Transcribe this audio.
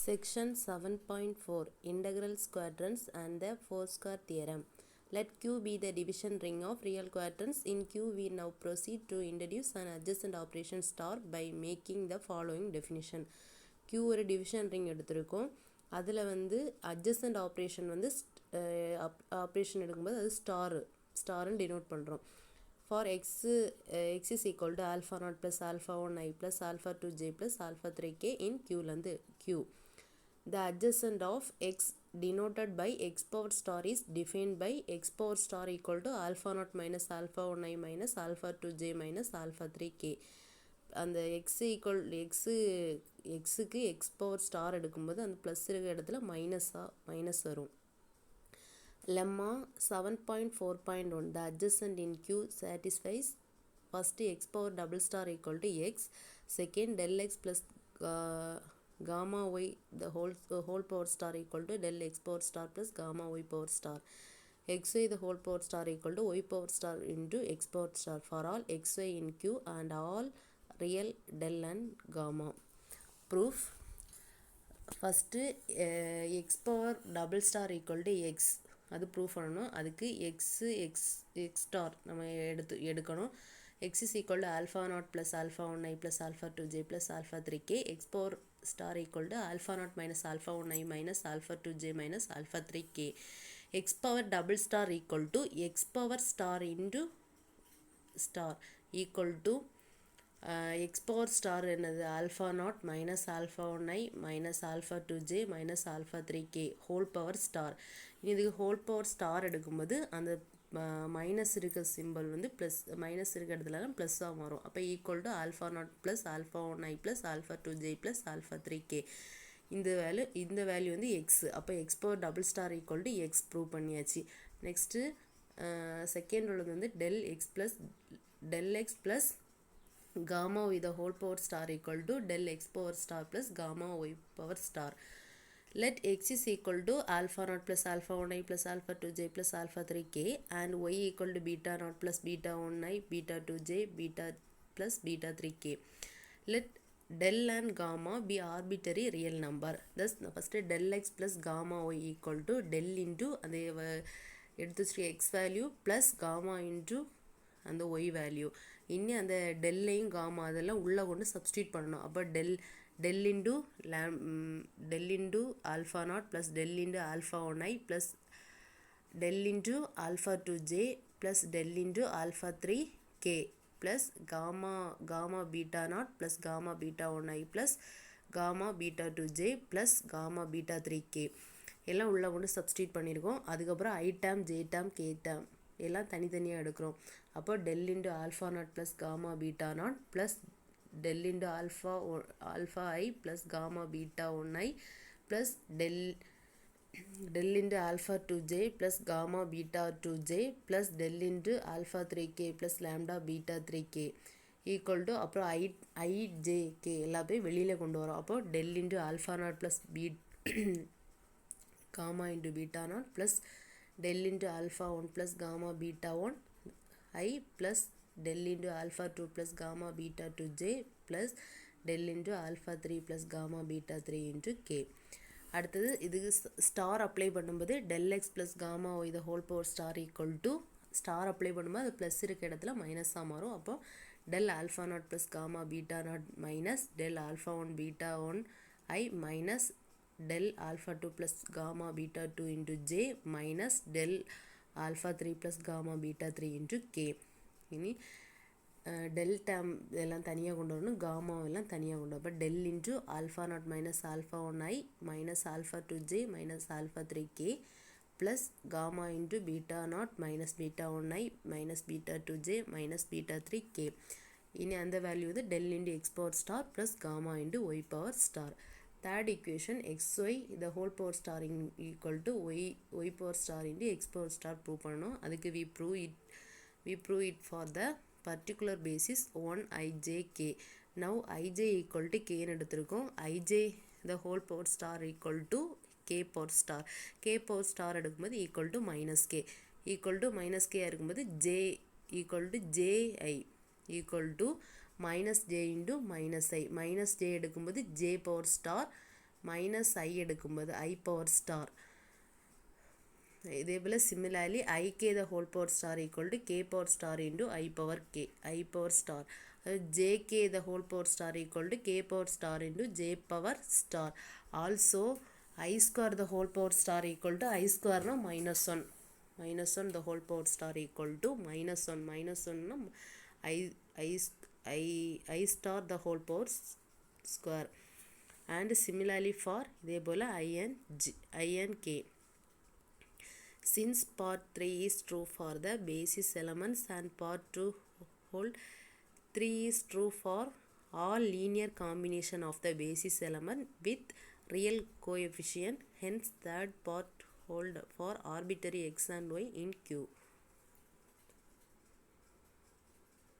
Section 7.4 Integral Quadrants and the Four-Square Theorem. Let Q be the division ring of real quadrants. In Q, we now proceed to introduce an adjacent operation star by making the following definition. Q ஒரு division ring எடுத்திருக்கோம். அதில் வந்து adjacent operation வந்து operation எடுக்கும்போது அது ஸ்டார்னு denote பண்ணுறோம். For x is equal to alpha naught plus alpha 1 I plus alpha 2 j plus alpha 3 k in Q லந்து Q. The adjacent of x denoted by x power star is defined by x power star equal to alpha naught minus alpha 1 I minus alpha 2 j minus alpha 3 k. அந்த x equal xக்கு x power star எடுக்கும்போது அந்த plus இருக்க இடத்துல minus வரும். Lemma 7.4.1 The adjacent in Q satisfies first x power double star equal to x, second del x plus gamma y the whole power star equal to del x power star plus gamma y power star, xy the whole power star equal to y power star into x power star for all xy in Q and all real del and gamma. Proof. First x power double star equal to x அது proof பண்ணணும். அதுக்கு x star நம்ம எடுக்கணும். x is equal to alpha naught plus alpha 1 I plus alpha 2 j plus alpha 3 k, x power star equal to alpha naught minus alpha 1 I minus alpha 2 j minus alpha 3 k, x power double star equal to x power star into star equal to x power star என்னது alpha naught minus alpha 1 I minus alpha 2 j minus alpha 3 k whole power star. இதுக்கு whole power star எடுக்கும்போது அந்த minus இருக்க simple வந்து plus minus இருக்க இடத்துல ப்ளஸ்ஸாக மாறும். அப்போ equal to alpha naught plus alpha 1 I plus alpha 2 j plus alpha 3 k. இந்த வேல்யூ வந்து எக்ஸ். அப்போ x power double star equal to x prove பண்ணியாச்சு. நெக்ஸ்ட்டு செகண்ட் உள்ளது வந்து del x plus gamma y the whole power star equal to del x power star plus gamma y power star. Let x is equal to alpha naught plus alpha 1 I plus alpha 2 j plus alpha 3 k and y equal to beta naught plus beta 1 I beta 2 j beta plus beta 3 k. Let del and gamma be arbitrary real number. Thus first del x plus gamma y equal to del into அந்த எடுத்து x value plus gamma into அந்த y value. இன்னும் அந்த டெல்லையும் gamma அதெல்லாம் உள்ளே கொண்டு substitute பண்ணணும். அப்போ del into alpha naught plus del into alpha 1 I plus del into alpha 2 j plus del into alpha 3 k plus gamma beta naught plus gamma beta 1 I plus gamma beta 2 j plus gamma beta 3 k எல்லாம் உள்ளே கொண்டு substitute பண்ணியிருக்கோம். அதுக்கப்புறம் I term J term K term எல்லாம் தனித்தனியாக எடுக்கிறோம். அப்போ del into alpha naught plus gamma beta naught plus del into alpha I plus gamma beta 1 I plus del into alpha 2 j plus gamma beta 2 j plus del into alpha 3 k plus lambda beta 3 k equal to அப்புறம் I J K எல்லாத்தையும் வெளியில் கொண்டு வரோம். அப்போ del into alpha naught plus gamma into beta naught plus del into alpha 1 plus gamma beta 1 I plus del into alpha 2 plus gamma beta 2 j plus del into alpha 3 plus gamma beta 3 into k. அடுத்தது இதுக்கு star apply பண்ணும்போது del x plus gamma y the whole power star equal to star apply பண்ணும்போது அது plus இருக்க இடத்துல மைனஸாக மாறும். அப்போ del alpha naught plus gamma beta naught minus del alpha 1 beta 1 I minus del alpha 2 plus gamma beta 2 into j minus del alpha 3 plus gamma beta 3 into k. இனி del term எல்லாம் தனியாக கொண்டு வரணும், gamma எல்லாம் தனியாக கொண்டு வரணும். அப்போ del into alpha naught minus alpha 1 I minus alpha 2 j minus alpha 3 k plus gamma into beta naught minus beta 1 I minus beta 2 j minus beta 3 k. இனி அந்த வேல்யூ வந்து del into x power star plus gamma into y power star. Third equation xy the whole power star equal to y power star into x power star prove பண்ணணும். அதுக்கு we prove it for the particular basis 1 ij k. Now ij equal to k ன்னு எடுத்திருக்கோம். ij the whole power star equal to k power star எடுக்கும்போது equal to minus k இருக்கும்போது j equal to ji equal to minus j into minus I. minus j எடுக்கும்போது j power star minus I எடுக்கும்போது I power star. இதே போல் similarly I K the whole power star equal to K power star into I power K, I power star. J K the whole power star equal to K power star into J power star. Also I square the whole power star equal to I ஸ்கொயர்னா minus one, minus 1 the whole power star equal to minus 1, minus 1 na I star the whole power square. And similarly for இதே போல I and k. Since part 3 is true for the basis elements and part 2 whole 3 is true for all linear combination of the basis element with real coefficient, hence third part hold for arbitrary x and y in Q.